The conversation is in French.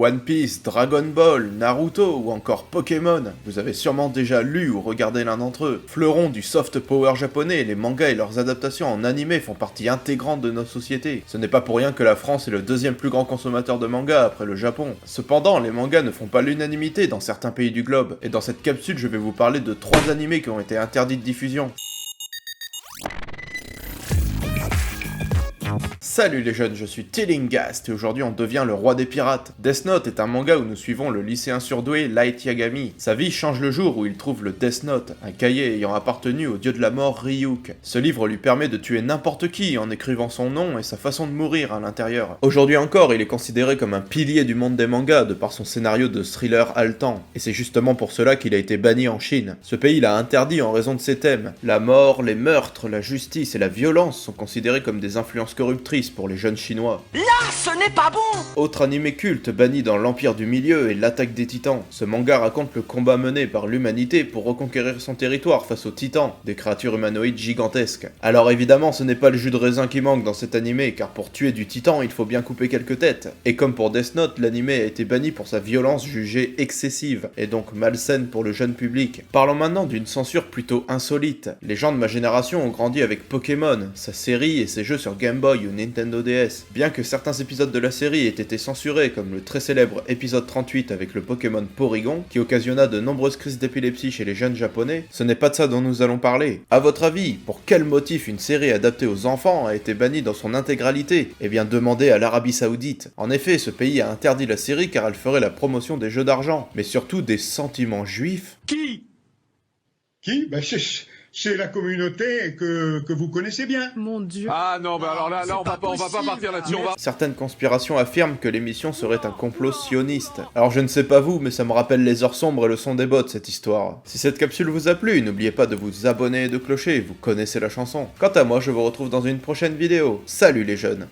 One Piece, Dragon Ball, Naruto ou encore Pokémon, vous avez sûrement déjà lu ou regardé l'un d'entre eux. Fleurons du soft power japonais, les mangas et leurs adaptations en animé font partie intégrante de notre société. Ce n'est pas pour rien que la France est le deuxième plus grand consommateur de mangas après le Japon. Cependant, les mangas ne font pas l'unanimité dans certains pays du globe, et dans cette capsule je vais vous parler de 3 animés qui ont été interdits de diffusion. Salut les jeunes, je suis Tillingast et aujourd'hui on devient le roi des pirates. Death Note est un manga où nous suivons le lycéen surdoué Light Yagami. Sa vie change le jour où il trouve le Death Note, un cahier ayant appartenu au dieu de la mort Ryuk. Ce livre lui permet de tuer n'importe qui en écrivant son nom et sa façon de mourir à l'intérieur. Aujourd'hui encore, il est considéré comme un pilier du monde des mangas de par son scénario de thriller haletant, et c'est justement pour cela qu'il a été banni en Chine. Ce pays l'a interdit en raison de ses thèmes. La mort, les meurtres, la justice et la violence sont considérés comme des influences corruptrices pour les jeunes chinois. Là, ce n'est pas bon! Autre animé culte banni dans l'Empire du Milieu est l'Attaque des Titans. Ce manga raconte le combat mené par l'humanité pour reconquérir son territoire face aux Titans, des créatures humanoïdes gigantesques. Alors évidemment, ce n'est pas le jus de raisin qui manque dans cet animé, car pour tuer du Titan, il faut bien couper quelques têtes. Et comme pour Death Note, l'animé a été banni pour sa violence jugée excessive, et donc malsaine pour le jeune public. Parlons maintenant d'une censure plutôt insolite. Les gens de ma génération ont grandi avec Pokémon, sa série et ses jeux sur Game Boy ou Nintendo DS. Bien que certains épisodes de la série aient été censurés, comme le très célèbre épisode 38 avec le Pokémon Porygon, qui occasionna de nombreuses crises d'épilepsie chez les jeunes japonais, ce n'est pas de ça dont nous allons parler. À votre avis, pour quel motif une série adaptée aux enfants a été bannie dans son intégralité? Eh bien demandez à l'Arabie Saoudite. En effet, ce pays a interdit la série car elle ferait la promotion des jeux d'argent, mais surtout des sentiments juifs. Qui? C'est la communauté que vous connaissez bien. Mon Dieu. Ah non, bah alors là on va pas partir là-dessus, on va... Certaines conspirations affirment que l'émission serait un complot sioniste. Alors je ne sais pas vous, mais ça me rappelle les heures sombres et le son des bottes cette histoire. Si cette capsule vous a plu, n'oubliez pas de vous abonner et de clocher, vous connaissez la chanson. Quant à moi, je vous retrouve dans une prochaine vidéo. Salut les jeunes!